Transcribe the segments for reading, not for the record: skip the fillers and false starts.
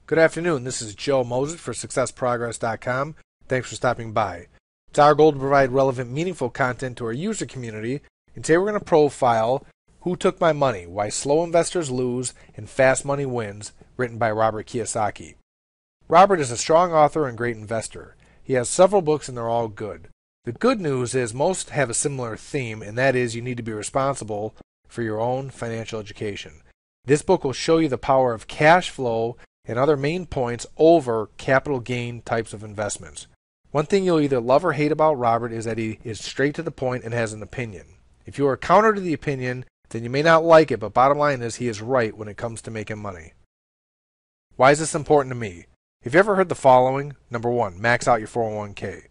Good afternoon. This is Joe Moses for SuccessProgress.com. Thanks for stopping by. It's our goal to provide relevant, meaningful content to our user community. And today we're going to profile Who Took My Money? Why Slow Investors Lose and Fast Money Wins, written by Robert Kiyosaki. Robert is a strong author and great investor. He has several books and they're all good. The good news is most have a similar theme, and that is you need to be responsible for your own financial education. This book will show you the power of cash flow and other main points over capital gain types of investments. One thing you'll either love or hate about Robert is that he is straight to the point and has an opinion. If you are counter to the opinion, then you may not like it, but bottom line is he is right when it comes to making money. Why is this important to me? Have you ever heard the following? Number one, max out your 401k.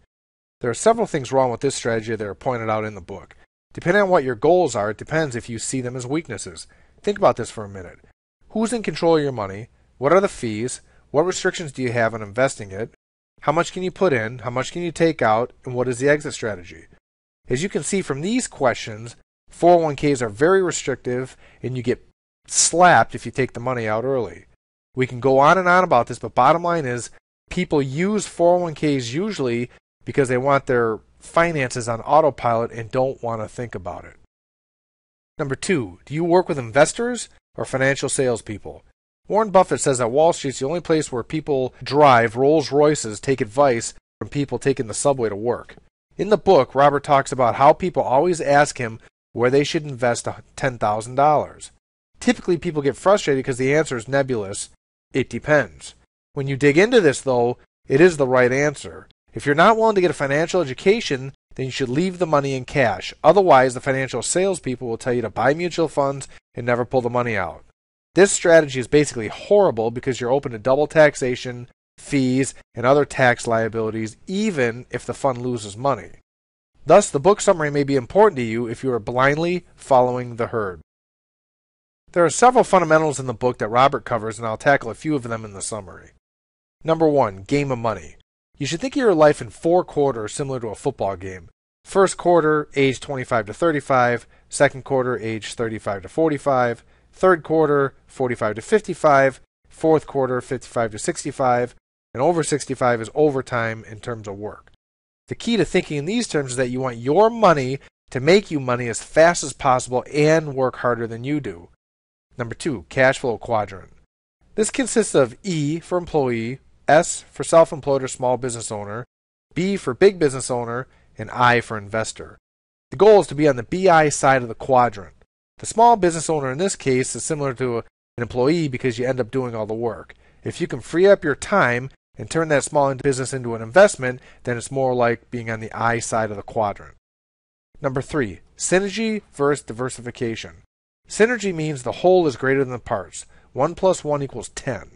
There are several things wrong with this strategy that are pointed out in the book. Depending on what your goals are, it depends if you see them as weaknesses. Think about this for a minute. Who's in control of your money? What are the fees? What restrictions do you have on investing it? How much can you put in? How much can you take out? And what is the exit strategy? As you can see from these questions, 401ks are very restrictive and you get slapped if you take the money out early. We can go on and on about this, but bottom line is people use 401ks usually because they want their finances on autopilot and don't want to think about it. Number two, do you work with investors or financial salespeople? Warren Buffett says that Wall Street's the only place where people drive Rolls Royces, take advice from people taking the subway to work. In the book, Robert talks about how people always ask him where they should invest $10,000. Typically, people get frustrated because the answer is nebulous. It depends. When you dig into this, though, it is the right answer. If you're not willing to get a financial education, then you should leave the money in cash. Otherwise, the financial salespeople will tell you to buy mutual funds and never pull the money out. This strategy is basically horrible because you're open to double taxation, fees, and other tax liabilities, even if the fund loses money. Thus, the book summary may be important to you if you are blindly following the herd. There are several fundamentals in the book that Robert covers, and I'll tackle a few of them in the summary. Number one, game of money. You should think of your life in 4 quarters similar to a football game. First quarter, age 25 to 35. Second quarter, age 35 to 45. Third quarter, 45 to 55. Fourth quarter, 55 to 65. And over 65 is overtime in terms of work. The key to thinking in these terms is that you want your money to make you money as fast as possible and work harder than you do. Number two, cash flow quadrant. This consists of E for employee, S for self-employed or small business owner, B for big business owner, and I for investor. The goal is to be on the BI side of the quadrant. The small business owner in this case is similar to an employee because you end up doing all the work. If you can free up your time and turn that small business into an investment, then it's more like being on the I side of the quadrant. Number three, synergy versus diversification. Synergy means the whole is greater than the parts. 1 plus 1 equals 10.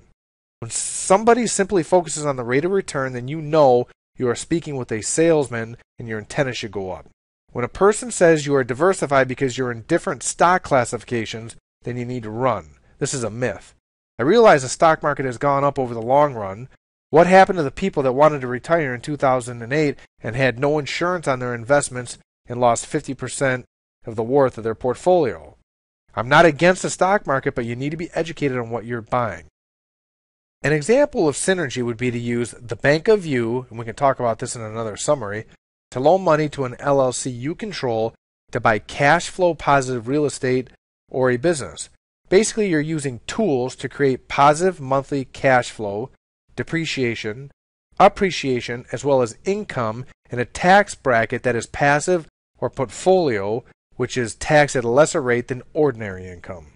When somebody simply focuses on the rate of return, then you know you are speaking with a salesman and your antenna should go up. When a person says you are diversified because you're in different stock classifications, then you need to run. This is a myth. I realize the stock market has gone up over the long run. What happened to the people that wanted to retire in 2008 and had no insurance on their investments and lost 50% of the worth of their portfolio? I'm not against the stock market, but you need to be educated on what you're buying. An example of synergy would be to use the Bank of You, and we can talk about this in another summary, to loan money to an LLC you control to buy cash flow positive real estate or a business. Basically, you're using tools to create positive monthly cash flow, depreciation, appreciation, as well as income in a tax bracket that is passive or portfolio, which is taxed at a lesser rate than ordinary income.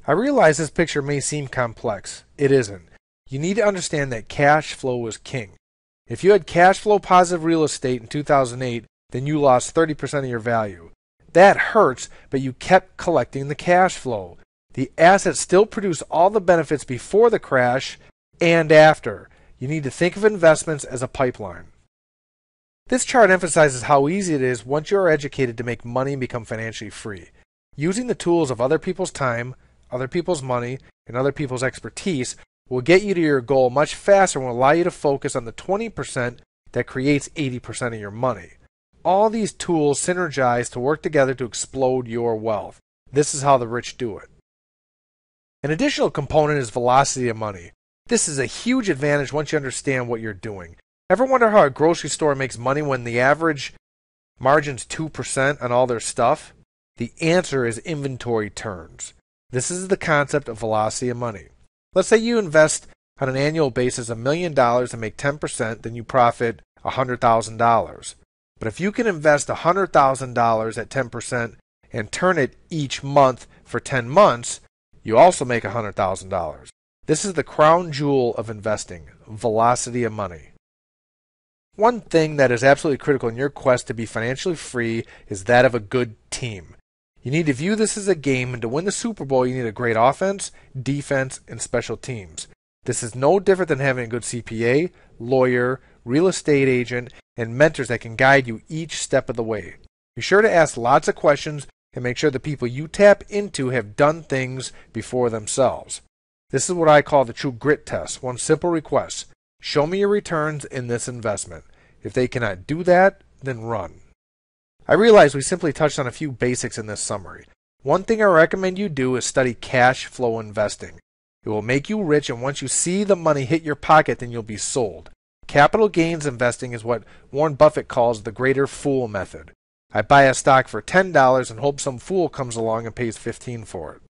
I realize this picture may seem complex. It isn't. You need to understand that cash flow is king. If you had cash flow positive real estate in 2008, then you lost 30% of your value. That hurts, but you kept collecting the cash flow. The assets still produce all the benefits before the crash and after. You need to think of investments as a pipeline. This chart emphasizes how easy it is once you are educated to make money and become financially free. Using the tools of other people's time, other people's money, and other people's expertise will get you to your goal much faster and will allow you to focus on the 20% that creates 80% of your money. All these tools synergize to work together to explode your wealth. This is how the rich do it. An additional component is velocity of money. This is a huge advantage once you understand what you're doing. Ever wonder how a grocery store makes money when the average margin's 2% on all their stuff? The answer is inventory turns. This is the concept of velocity of money. Let's say you invest on an annual basis $1 million and make 10%, then you profit $100,000. But if you can invest $100,000 at 10% and turn it each month for 10 months, you also make $100,000. This is the crown jewel of investing, velocity of money. One thing that is absolutely critical in your quest to be financially free is that of a good team. You need to view this as a game, and to win the Super Bowl, you need a great offense, defense, and special teams. This is no different than having a good CPA, lawyer, real estate agent, and mentors that can guide you each step of the way. Be sure to ask lots of questions and make sure the people you tap into have done things before themselves. This is what I call the true grit test. One simple request: show me your returns in this investment. If they cannot do that, then run. I realize we simply touched on a few basics in this summary. One thing I recommend you do is study cash flow investing. It will make you rich, and once you see the money hit your pocket, then you'll be sold. Capital gains investing is what Warren Buffett calls the greater fool method. I buy a stock for $10 and hope some fool comes along and pays $15 for it.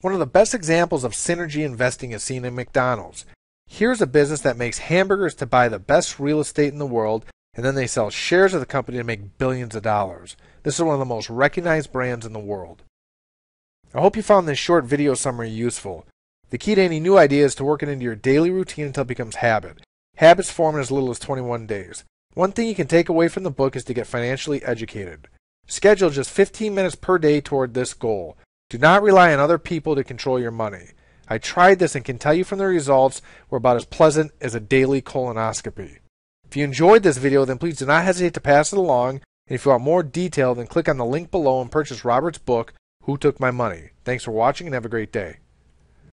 One of the best examples of synergy investing is seen in McDonald's. Here's a business that makes hamburgers to buy the best real estate in the world, and then they sell shares of the company to make billions of dollars. This is one of the most recognized brands in the world. I hope you found this short video summary useful. The key to any new idea is to work it into your daily routine until it becomes habit. Habits form in as little as 21 days. One thing you can take away from the book is to get financially educated. Schedule just 15 minutes per day toward this goal. Do not rely on other people to control your money. I tried this and can tell you from the results were about as pleasant as a daily colonoscopy. If you enjoyed this video, then please do not hesitate to pass it along. And if you want more detail, then click on the link below and purchase Robert's book, Who Took My Money? Thanks for watching and have a great day.